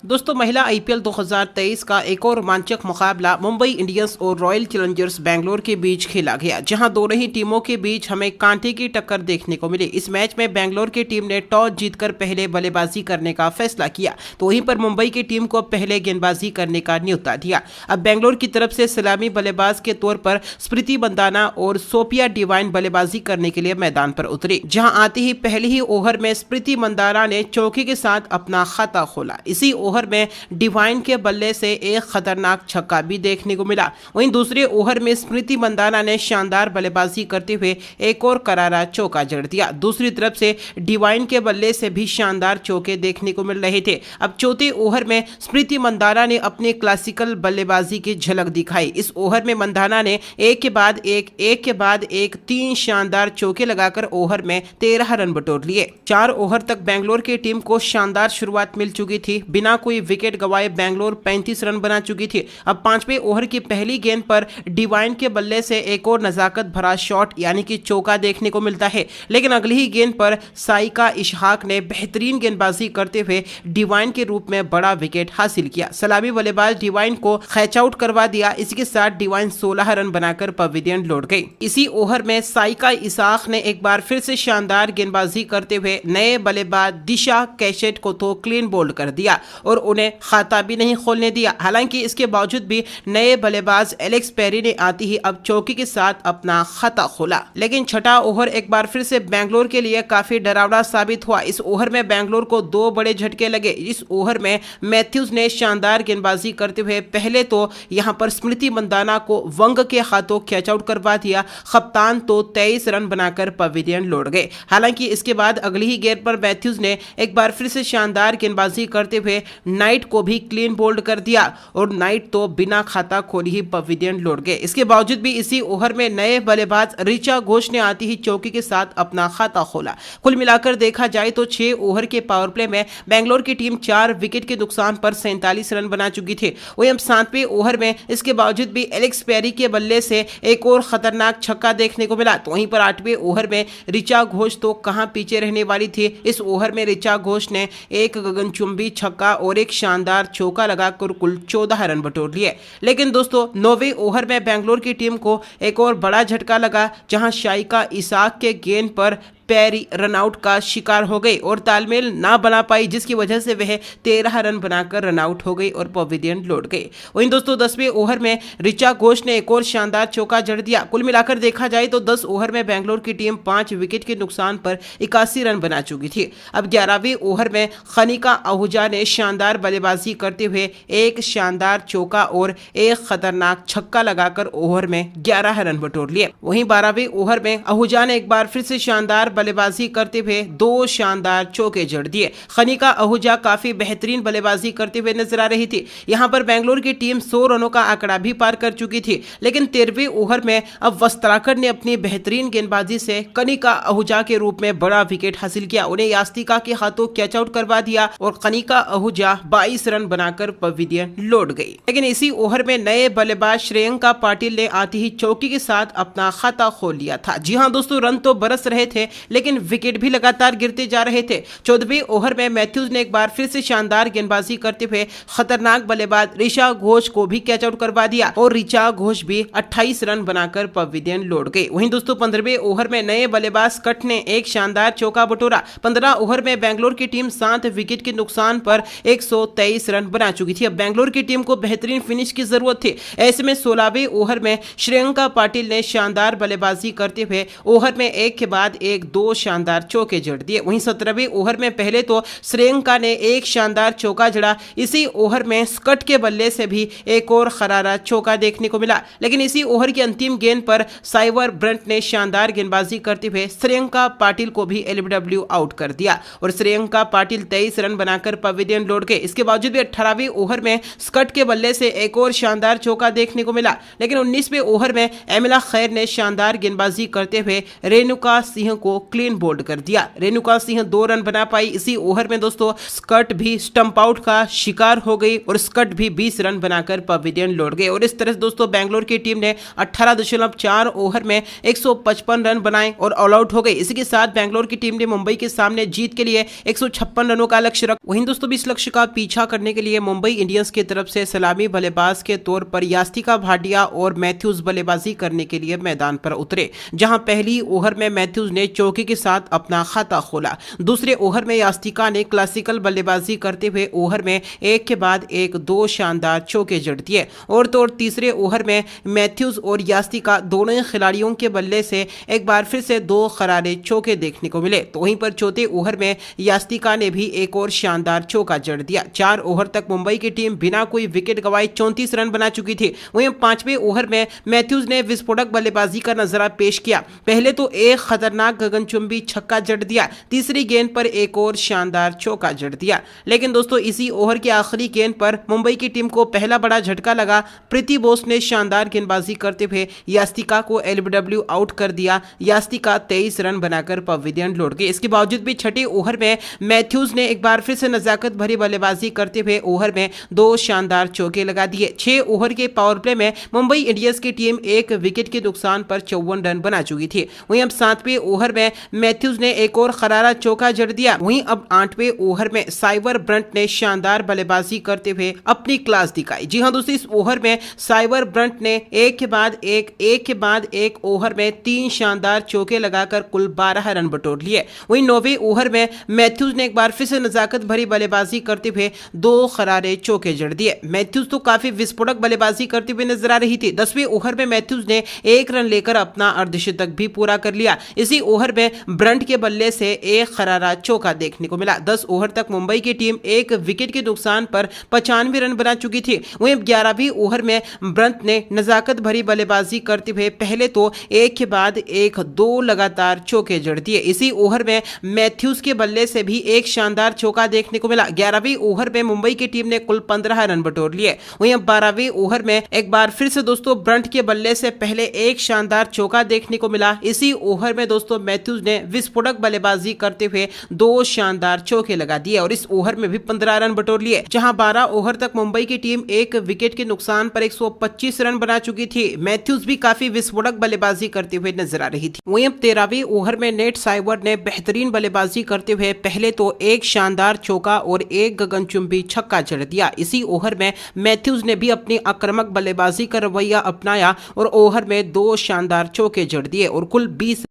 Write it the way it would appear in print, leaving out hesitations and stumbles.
दोस्तों, महिला आईपीएल 2023 का एक और रोमांचक मुकाबला मुंबई इंडियंस और रॉयल चैलेंजर्स बेंगलोर के बीच खेला गया, जहां दोनों ही टीमों के बीच हमें कांटे की टक्कर देखने को मिली। इस मैच में बेंगलोर की टीम ने टॉस जीतकर पहले बल्लेबाजी करने का फैसला किया, तो वहीं पर मुंबई की टीम को पहले गेंदबाजी करने का न्योता दिया। अब बेंगलोर की तरफ से सलामी बल्लेबाज के तौर पर स्मृति मंदाना और सोफिया डिवाइन बल्लेबाजी करने के लिए मैदान पर उतरी, जहां आते ही पहले ही ओवर में स्मृति मंदाना ने चौके के साथ अपना खाता खोला। इसी ओवर में डिवाइन के बल्ले से एक खतरनाक छक्का भी देखने को मिला। वहीं दूसरे ओवर में स्मृति मंदाना ने शानदार बल्लेबाजी करते हुए एक और करारा चौका जड़ दिया। दूसरी तरफ से डिवाइन के बल्ले से भी शानदार चौके देखने को मिल रहे थे। अब चौथे ओवर में स्मृति मंदाना ने अपने क्लासिकल बल्लेबाजी की झलक दिखाई। इस ओवर में मंदाना ने एक के बाद एक 3 शानदार चौके लगाकर ओवर में 13 रन बटोर लिए। 4 ओवर तक बेंगलोर की टीम को शानदार शुरुआत मिल चुकी थी। बिना कोई विकेट गंवाए बेंगलोर 35 रन बना चुकी थी। अब 5वें ओवर की पहली गेंद पर डिवाइन के बल्ले से एक और नजाकत भरा शॉट यानी कि चौका देखने को मिलता है, लेकिन अगली ही गेंद पर साइका इशहाक ने बेहतरीन गेंदबाजी करते हुए डिवाइन के रूप में बड़ा विकेट हासिल किया। सलामी बल्लेबाज डिवाइन को कैच आउट करवा दिया। इसके साथ डिवाइन 16 रन बनाकर पवेलियन लौट गई। इसी ओवर में साइका इशहाक ने एक बार फिर से शानदार गेंदबाजी करते हुए नए बल्लेबाज दिशा कैशेट को तो क्लीन बोल्ड कर दिया और उन्हें खाता भी नहीं खोलने दिया। हालांकि इसके बावजूद भी नए बल्लेबाज एलेक्स पेरी ने आते ही अब चौकी के साथ अपना खाता खोला, लेकिन छठा ओवर एक बार फिर से बेंगलोर के लिए काफी डरावना साबित हुआ। इस ओवर में बेंगलोर को 2 बड़े झटके लगे। इस ओवर में मैथ्यूज ने शानदार गेंदबाजी करते हुए पहले तो यहां पर स्मृति मंदाना को वंग के हाथों कैच आउट करवा दिया। कप्तान तो 23 रन बनाकर पवेलियन लौट गए। हालांकि इसके बाद अगली ही गेंद पर मैथ्यूज ने एक बार फिर से शानदार गेंदबाजी करते हुए नाइट को भी क्लीन बोल्ड कर दिया और नाइट तो बिना खाता खोले ही पवेलियन लौट गए। इसके बावजूद भी इसी ओवर में नए बल्लेबाज ऋचा घोष ने आती ही चौकी के साथ अपना खाता खोला। कुल मिलाकर देखा जाए तो 6 ओवर के पावर प्ले में बेंगलोर की टीम 4 विकेट के नुकसान पर 47 रन बना चुकी थी। वहीं अब 7वें ओवर में इसके बावजूद भी एलेक्स पेरी के बल्ले से एक और खतरनाक छक्का देखने को मिला। तो वहीं पर 8वें ओवर में ऋचा घोष तो कहां पीछे रहने वाली थी। इस ओवर में ऋचा घोष ने एक गगनचुंबी छक्का और एक शानदार चौका लगाकर कुल 14 रन बटोर लिए। लेकिन दोस्तों, 9वें ओवर में बेंगलोर की टीम को एक और बड़ा झटका लगा, जहां साइका इशहाक के गेंद पर पेरी रनआउट का शिकार हो गई और तालमेल ना बना पाई, जिसकी वजह से वह 13 रन बनाकर रनआउट हो गई और पवेलियन लौट गई। वहीं दोस्तों, 10वें ओवर में ऋचा घोष ने एक और शानदार चौका जड़ दिया। कुल मिलाकर देखा जाए तो 10 ओवर में बेंगलोर की टीम 5 विकेट के नुकसान पर 81 रन बना चुकी थी। अब 11वें ओवर में खनिका आहूजा ने शानदार बल्लेबाजी करते हुए एक शानदार चौका और एक खतरनाक छक्का लगाकर ओवर में 11 रन बटोर लिए। वहीं 12वें ओवर में आहूजा ने एक बार फिर से शानदार बल्लेबाजी करते हुए 2 शानदार चौके जड़ दिए। खनिका आहूजा काफी बेहतरीन बल्लेबाजी करते हुए नजर आ रही थी। यहां पर बेंगलोर की टीम 100 रनों का आंकड़ा भी पार कर चुकी थी, लेकिन 13वें ओवर में अब वस्त्राकर ने अपनी बेहतरीन गेंदबाजी से कनिका आहूजा के रूप में बड़ा विकेट हासिल किया। उन्हें यास्तिका के हाथों कैच आउट करवा दिया और कनिका आहूजा 22 रन बनाकर पवेलियन लौट गई। लेकिन इसी ओवर में नए बल्लेबाज श्रेयंका पाटिल ने आते ही चौकी के साथ अपना खाता खोल लिया था। जी हां दोस्तों, रन तो बरस रहे थे, लेकिन विकेट भी लगातार गिरते जा रहे थे। 14वें ओवर में मैथ्यूज ने एक बार फिर से शानदार गेंदबाजी करते हुए खतरनाक बल्लेबाज ऋचा घोष को भी कैच आउट करवा दिया और ऋचा घोष भी 28 रन बनाकर पवेलियन लौट गए। वहीं दोस्तों, 15वें ओवर में नए बल्लेबाज कट ने एक शानदार चौका बटोरा। 15 ओवर में बेंगलोर की टीम 7 विकेट के नुकसान पर 123 रन बना चुकी थी। अब बेंगलोर की टीम को बेहतरीन फिनिश की जरूरत थी। ऐसे में 16वें ओवर में श्रेयंका पाटिल ने शानदार बल्लेबाजी करते हुए ओवर में एक के बाद एक 2 शानदार चौके जड़ दिए। वहीं 17वें ओवर में पहले तो श्रेयंका ने एक शानदार चौका जड़ा। इसी ओवर में स्कट के बल्ले से भी एक और खरारा चौका देखने को मिला, लेकिन इसी ओवर की अंतिम गेंद पर साइवर ब्रंट ने शानदार गेंदबाजी करते हुए श्रेयंका पाटिल को भी एलबीडब्ल्यू आउट कर दिया और श्रेयंका पाटिल 23 रन बनाकर पवेलियन लौट गए। इसके बावजूद भी 18वें ओवर में स्कट के बल्ले से एक और शानदार चौका देखने को मिला, लेकिन 19वें ओवर में एमिला खैर ने शानदार गेंदबाजी करते हुए रेणुका सिंह को क्लीन बोल्ड कर दिया। रेणुका सिंह 2 रन बना पाई। इसी ओवर में दोस्तों स्कट भी स्टंप आउट का शिकार हो गई और स्कट भी 20 रन बनाकर पवेलियन लौट गए और इस तरह से दोस्तों बेंगलोर की टीम ने 18.4 ओवर में 155 रन बनाए और ऑल आउट हो गई। इसी के साथ बेंगलोर की टीम ने मुंबई के सामने जीत के लिए 156 रनों का लक्ष्य रखा। वहीं दोस्तों इस लक्ष्य का पीछा करने के लिए मुंबई इंडियंस की तरफ से सलामी बल्लेबाज के तौर पर यास्तिका भाटिया और मैथ्यूज बल्लेबाजी करने के लिए मैदान पर उतरे, जहां पहली ओवर में मैथ्यूज ने चौके के साथ अपना खाता खोला। दूसरे ओवर में यास्तिका ने क्लासिकल बल्लेबाजी करते हुए ओवर में एक के बाद एक 2 शानदार चौके जड़ दिए और तो तीसरे ओवर में मैथ्यूज और यास्तिका दोनों ही खिलाड़ियों के बल्ले से एक बार फिर से 2 करारे चौके देखने को मिले। तो वहीं पर चौथे ओवर में यास्तिका ने भी एक और शानदार चौका जड़ दिया। 4 ओवर तक मुंबई की टीम बिना कोई विकेट गंवाए 34 रन बना चुकी थी। वहीं 5वें ओवर में मैथ्यूज ने विस्फोटक बल्लेबाजी का नजारा पेश किया। पहले तो एक खतरनाक गगनचुंबी छक्का जड़ दिया, तीसरी गेंद पर एक और शानदार चौका जड़ दिया। लेकिन दोस्तों इसी ओवर की आखिरी गेंद पर मुंबई की टीम को पहला बड़ा झटका लगा। प्रीति बोस ने शानदार गेंदबाजी करते हुए यास्तिका को एलबीडब्ल्यू आउट कर दिया। यास्तिका 23 रन बनाकर पवेलियन लौट गई। इसके बावजूद भी छठे ओवर में मैथ्यूज ने एक बार फिर से नजाकत भरी बल्लेबाजी करते हुए ओवर में 2 शानदार चौके लगा दिए। 6 ओवर के पावर प्ले में मुंबई इंडियंस की टीम 1 विकेट के नुकसान पर 54 रन बना चुकी थी। वहीं अब 7वें ओवर में मैथ्यूज ने एक और करारा चौका जड़ दिया। वहीं अब 8वें ओवर में साइवर ब्रंट ने शानदार बल्लेबाजी करते हुए अपनी क्लास दिखाई। जी हां दोस्तों, इस ओवर में साइवर ब्रंट ने एक के बाद एक ओवर में 3 शानदार चौके लगाकर कुल 12 रन बटोर लिए। वहीं 9वें ओवर में मैथ्यूज ने एक बार फिर से नजाकत भरी बल्लेबाजी करते हुए 2 करारे चौके जड़ दिए। मैथ्यूज तो काफी विस्फोटक बल्लेबाजी करते हुए नजर आ रही थी। 10वें ओवर में मैथ्यूज ने 1 रन लेकर अपना अर्धशतक भी पूरा कर लिया। इसी ओवर में ब्रंट के बल्ले से एक करारा चौका देखने को मिला। 10 ओवर तक मुंबई की टीम 1 विकेट के नुकसान पर 95 रन बना चुकी थी। वहीं 11वीं ओवर में ब्रंट ने नजाकत भरी बल्लेबाजी करते हुए पहले तो एक के बाद एक 2 लगातार चौके जड़ दिए। इसी ओवर में मैथ्यूज के बल्ले से भी एक शानदार चौका देखने को मिला। 11वीं ओवर में मुंबई की टीम ने कुल 15 रन बटोर लिए। वहीं अब 12वीं ओवर में एक बार फिर से दोस्तों ब्रंट के बल्ले से पहले एक शानदार चौका देखने को मिला। इसी ओवर में दोस्तों मैथ्यूज ने विस्फोटक बल्लेबाजी करते हुए 2 शानदार चौके लगा दिए और इस ओवर में भी 15 रन बटोर लिए। जहां 12 ओवर तक मुंबई की टीम 1 विकेट के नुकसान पर 125 रन बना चुकी थी। मैथ्यूज भी काफी विस्फोटक बल्लेबाजी करते हुए नजर आ रही थी। वहीं अब 13वीं ओवर में नेट साइवर ने बेहतरीन बल्लेबाजी करते हुए पहले तो एक शानदार चौका और एक गगनचुंबी छक्का जड़ दिया। इसी ओवर में मैथ्यूज ने भी अपनी आक्रामक बल्लेबाजी का रवैया अपनाया और ओवर में 2 शानदार चौके जड़ दिए और कुल 20